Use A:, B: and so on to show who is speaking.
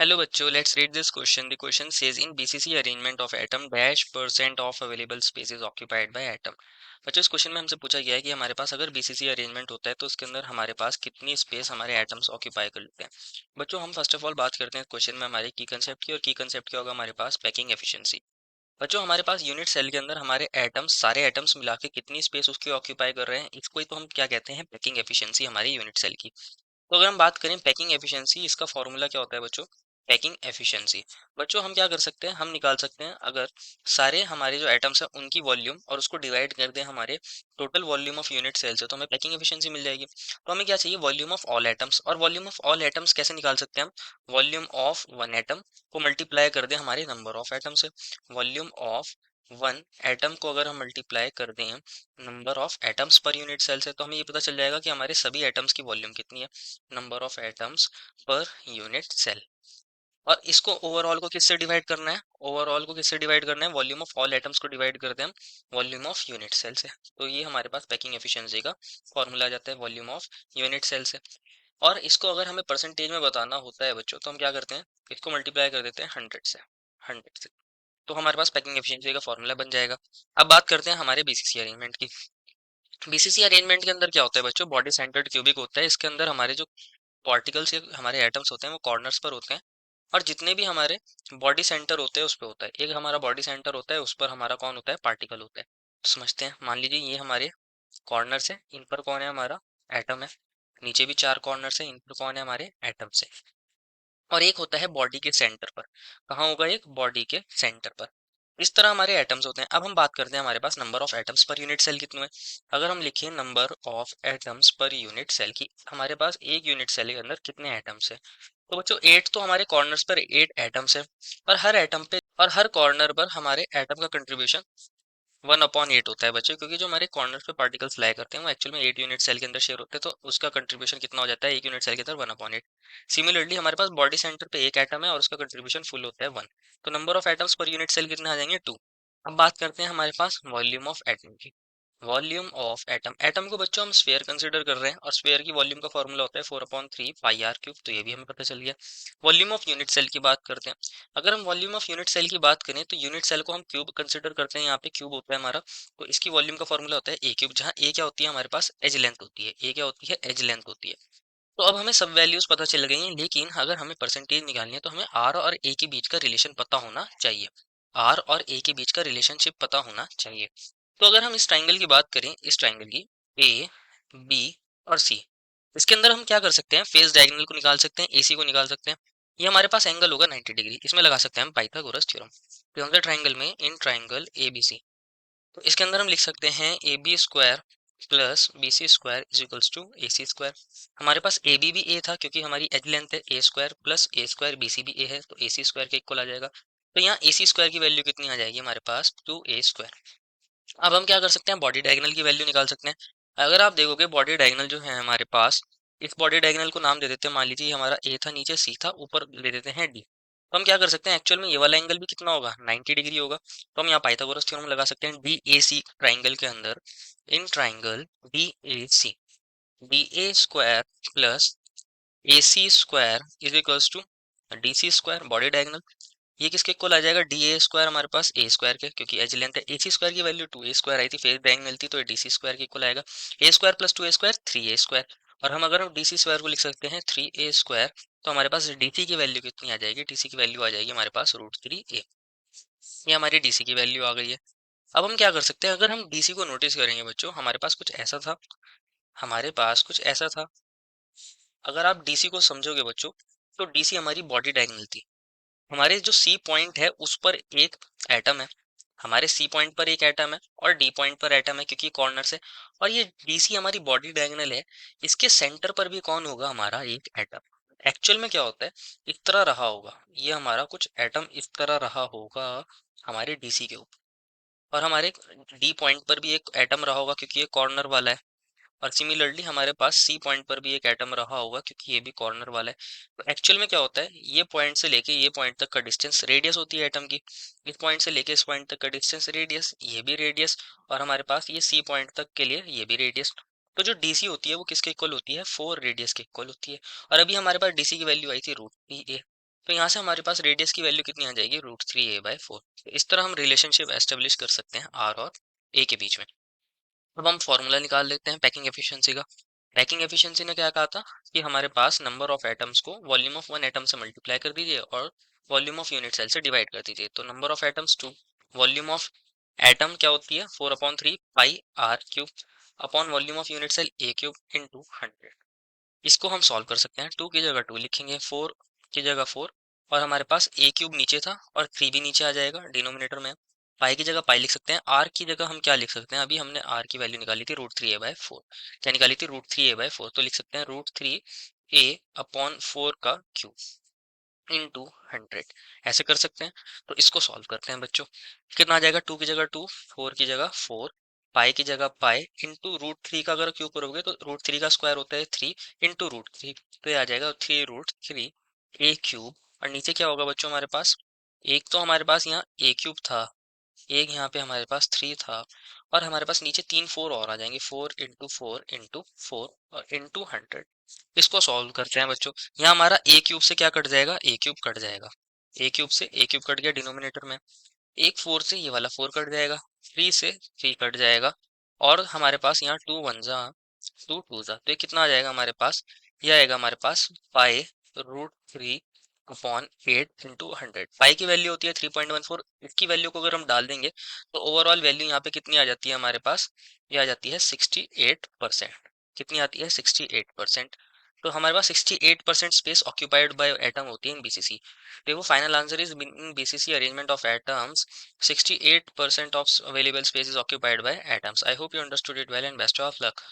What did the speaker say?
A: Hello बच्चों, let's read this question. The question says in BCC arrangement of atom dash percent of available space is occupied by atom. बच्चों इस question में हमसे पूछा गया है कि हमारे पास अगर BCC अरेंजमेंट होता है तो उसके अंदर हमारे पास कितनी स्पेस हमारे एटम्स ऑक्यूपाई कर लेते हैं। बच्चों हम फर्स्ट ऑफ ऑल बात करते हैं क्वेश्चन में हमारे की कंसेप्ट की, और की कंसेप्ट क्या होगा हमारे पास पैकिंग एफिशिएंसी। बच्चों हमारे पास यूनिट सेल के अंदर हमारे एटम्स सारे एटम्स मिला के कितनी स्पेस उसकी ऑक्यूपाई कर रहे हैं, इसको ही तो हम क्या कहते हैं, पैकिंग एफिशिएंसी हमारी यूनिट सेल की। तो अगर हम बात करें पैकिंग एफिशिएंसी, इसका फॉर्मूला क्या होता है बच्चों, पैकिंग एफिशिएंसी। बच्चों हम क्या कर सकते हैं, हम निकाल सकते हैं अगर सारे हमारे जो एटम्स हैं उनकी वॉल्यूम और उसको डिवाइड कर दें हमारे total volume of unit cell से, तो हमें पैकिंग एफिशिएंसी मिल जाएगी। तो हमें क्या चाहिए, वॉल्यूम ऑफ ऑल एटम्स। और वॉल्यूम ऑफ ऑल एटम्स कैसे निकाल सकते हैं हम, वॉल्यूम ऑफ वन एटम को मल्टीप्लाई कर दें हमारे नंबर ऑफ एटम से। वॉल्यूम ऑफ वन एटम को अगर हम मल्टीप्लाई कर दें number of atoms per unit cell से, तो हमें ये पता चल जाएगा कि हमारे सभी एटम्स की वॉल्यूम कितनी है, number of atoms per unit cell. और इसको ओवरऑल को किससे डिवाइड करना है, ओवरऑल को किससे डिवाइड करना है, वॉल्यूम ऑफ ऑल एटम्स को डिवाइड करते हैं हम वॉल्यूम ऑफ यूनिट सेल से। तो ये हमारे पास पैकिंग एफिशिएंसी का फॉर्मूला आ जाता है, वॉल्यूम ऑफ यूनिट सेल से। और इसको अगर हमें परसेंटेज में बताना होता है बच्चों, तो हम क्या करते हैं, इसको मल्टीप्लाई कर देते हैं 100 से। तो हमारे पास पैकिंग एफिशिएंसी का फॉर्मूला बन जाएगा। अब बात करते हैं हमारे बीसीसी अरेंजमेंट की। बीसीसी अरेंजमेंट के अंदर क्या होता है बच्चों, बॉडी सेंटर्ड क्यूबिक होता है। इसके अंदर हमारे जो पार्टिकल्स या हमारे एटम्स होते हैं वो कॉर्नर्स पर होते हैं, और जितने भी हमारे बॉडी सेंटर होते हैं उस पर होता है, एक हमारा बॉडी सेंटर होता है, उस पर हमारा कौन होता है, पार्टिकल होता है। तो समझते हैं, मान लीजिए ये हमारे कॉर्नर्स है, इन पर कौन है, हमारा एटम है। नीचे भी 4 कॉर्नर्स है, इन पर कौन है, हमारे एटम्स है। और एक होता है बॉडी के सेंटर पर, कहाँ होगा, एक बॉडी के सेंटर पर। इस तरह हमारे एटम्स होते हैं। अब हम बात करते हैं हमारे पास number of atoms per unit cell कितने हैं। अगर हम लिखें number of atoms per unit cell की, हमारे पास एक यूनिट सेल के अंदर कितने एटम्स है, तो बच्चों 8, तो हमारे कॉर्नर्स पर 8 एटम्स है। और हर कॉर्नर पर हमारे एटम का कंट्रीब्यूशन 1/8 होता है बच्चों, क्योंकि जो हमारे कॉर्नर पे पार्टिकल्स लाया करते हैं वो एक्चुअल में 8 यूनिट सेल के अंदर शेयर होते हैं, तो उसका कंट्रीब्यूशन कितना हो जाता है, एक यूनिट सेल के अंदर 1/8। सिमिलरली हमारे पास बॉडी सेंटर पे एक एटम है और उसका कंट्रीब्यूशन फुल होता है 1, तो number of atoms per unit cell कितने आ जाएंगे, 2। अब बात करते हैं हमारे पास वॉल्यूम ऑफ एटम की। वॉल्यूम ऑफ एटम, एटम को बच्चों हम स्फीयर कंसीडर कर रहे हैं, और स्फीयर की वॉल्यूम का फॉर्मूला होता है 4/3 पाई आर क्यूब, तो ये भी हमें पता चल गया। वॉल्यूम ऑफ यूनिट सेल की बात करते हैं। अगर हम वॉल्यूम ऑफ यूनिट सेल की बात करें तो यूनिट सेल को हम क्यूब कंसीडर करते हैं, यहाँ पे क्यूब होता है हमारा, तो इसकी वॉल्यूम का फॉर्मूला होता है ए क्यूब, जहाँ ए क्या होती है, हमारे पास एज लेंथ होती है, ए क्या होती है, एज लेंथ होती है। तो अब हमें सब वैल्यूज पता चल गई हैं, लेकिन अगर हमें परसेंटेज निकालनी है तो हमें आर और ए के बीच का रिलेशन पता होना चाहिए। आर और ए के बीच का रिलेशनशिप पता होना चाहिए। तो अगर हम इस ट्राइंगल की बात करें, इस ट्राइंगल की ए बी और सी, इसके अंदर हम क्या कर सकते हैं, फेस डायगोनल को निकाल सकते हैं, एसी को निकाल सकते हैं। ये हमारे पास एंगल होगा 90 डिग्री, इसमें लगा सकते हैं हम पाइथागोरस थ्योरम। तो अंदर ट्राइंगल में, in triangle A B C, तो इसके अंदर हम लिख सकते हैं A B square plus B C square is equals to A C square. हमारे पास ए बी भी ए था, क्योंकि हमारी एज लेंथ है, ए स्क्वायर प्लस ए स्क्वायर, बी सी भी ए है, तो ए सी स्क्वायर के इक्वल आ जाएगा। तो यहाँ ए सी स्क्वायर की वैल्यू कितनी आ जाएगी हमारे पास, 2a²। अब हम क्या कर सकते हैं, बॉडी डायगोनल की वैल्यू निकाल सकते हैं। अगर आप देखोगे बॉडी डायगोनल जो है हमारे पास, इस बॉडी डायगोनल को नाम दे देते हैं, मान लीजिए हमारा ए था, नीचे सी था, ऊपर ले देते हैं डी। तो हम क्या कर सकते हैं, एक्चुअल में ये वाला एंगल भी कितना होगा, 90 डिग्री होगा। तो हम यहाँ पाइथागोरस थ्योरम लगा सकते हैं, डी ए सी ट्राइंगल के अंदर, in triangle D A C, D A square plus A C square is equals to D C square, body diagonal. ये किसके इक्वल आ जाएगा, डी ए स्क्वायर, हमारे पास ए स्क्वायर के, क्योंकि एज लेंथ है, ए सी स्क्वायर की वैल्यू 2a² आई थी, फेस डायगोनल थी, तो ये डी सी स्क्वायर के इक्वल आएगा। ए स्क्वायर प्लस 2a² 3a²। और हम अगर डी सी स्क्वायर को लिख सकते हैं 3a², तो हमारे पास डी सी की वैल्यू कितनी आ जाएगी, डी सी की वैल्यू आ जाएगी हमारे पास √3a। ये हमारी डी सी की वैल्यू आ गई है। अब हम क्या कर सकते हैं, अगर हम डी सी को नोटिस करेंगे बच्चों, हमारे पास कुछ ऐसा था, हमारे पास कुछ ऐसा था। अगर आप डीसी को समझोगे बच्चों, तो डीसी हमारी बॉडी डायगोनल थी। हमारे जो सी पॉइंट है उस पर एक एटम है, हमारे सी पॉइंट पर एक एटम है, और डी पॉइंट पर एटम है, क्योंकि कॉर्नर से। और ये डीसी हमारी बॉडी डायगोनल है, इसके सेंटर पर भी कौन होगा, हमारा एक एटम। एक्चुअल में क्या होता है, इस तरह रहा होगा, ये हमारा कुछ एटम इस तरह रहा होगा हमारे डीसी के ऊपर, और हमारे डी पॉइंट पर भी एक एटम रहा होगा, क्योंकि ये कॉर्नर वाला है। और सिमिलरली हमारे पास सी पॉइंट पर भी एक एटम रहा होगा, क्योंकि ये भी कॉर्नर वाला है। तो एक्चुअल में क्या होता है, ये पॉइंट से लेके ये पॉइंट तक का डिस्टेंस रेडियस होती है एटम की। इस पॉइंट से लेके इस पॉइंट तक का डिस्टेंस रेडियस, ये भी रेडियस। और हमारे पास ये सी पॉइंट तक के लिए ये भी रेडियस। तो जो डीसी होती है वो किसके इक्वल होती है, 4 रेडियस के इक्वल होती है। और अभी हमारे पास डीसी की वैल्यू आई थी √3a। तो यहाँ से हमारे पास रेडियस की वैल्यू कितनी आ जाएगी, √3a/4। इस तरह हम रिलेशनशिप एस्टेब्लिश कर सकते हैं आर और ए के बीच में। अब हम फॉर्मूला निकाल लेते हैं पैकिंग एफिशिएंसी का। पैकिंग एफिशिएंसी ने क्या कहा था कि हमारे पास नंबर ऑफ एटम्स को वॉल्यूम ऑफ वन एटम से मल्टीप्लाई कर दीजिए और वॉल्यूम ऑफ यूनिट सेल से डिवाइड कर दीजिए। तो number of atoms 2, volume of atom क्या होती है 4/3 pi r cube upon volume of unit cell a cube into 100। इसको हम सॉल्व कर सकते हैं। 2 की जगह 2 लिखेंगे, 4 की जगह 4, और हमारे पास ए क्यूब नीचे था और 3 भी नीचे आ जाएगा डिनोमिनेटर में। पाई की जगह पाई लिख सकते हैं। आर की जगह हम क्या लिख सकते हैं, अभी हमने आर की वैल्यू निकाली थी √3a/4। क्या निकाली थी, √3a/4, तो लिख सकते हैं √3a/4 का क्यूब इंटू 100, ऐसे कर सकते हैं। तो इसको सॉल्व करते हैं बच्चों। कितना आ जाएगा, 2 की जगह 2, 4 की जगह 4, पाई की जगह पाई इंटू √3 का अगर क्यूब करोगे तो √3 का स्क्वायर होता है 3 इंटू √3, तो ये आ जाएगा 3√3 ए क्यूब। और नीचे क्या होगा बच्चों हमारे पास, एक तो हमारे पास यहाँ ए क्यूब था, एक यहाँ पे हमारे पास 3 था, और हमारे पास नीचे 3 4 और आ जाएंगे, 4 इंटू 4 और इंटू 100। इसको सॉल्व करते हैं बच्चों। यहाँ हमारा ए क्यूब से क्या कट जाएगा, ए क्यूब कट जाएगा, ए क्यूब से ए क्यूब कट गया डिनोमिनेटर में, एक 4 से ये वाला 4 कट जाएगा, 3 से 3 कट जाएगा, और हमारे पास यहाँ 2 1 जा 2 2 जा, तो ये कितना आ जाएगा हमारे पास, ये आएगा हमारे पास पाई √3/8 इंटू 100। पाई की वैल्यू होती है 3.14, इसकी वैल्यू को अगर हम डाल देंगे तो ओवरऑल वैल्यू यहाँ पे कितनी आ जाती है हमारे पास, ये आ जाती है 68%। कितनी आती है, 68%। तो हमारे पास 68% स्पेस ऑक्यूपाइड बाय एटम होती है इन बीसीसी। देखो final answer is in BCC arrangement of atoms 68% of available space is occupied by atoms. I hope you understood it well and best of luck.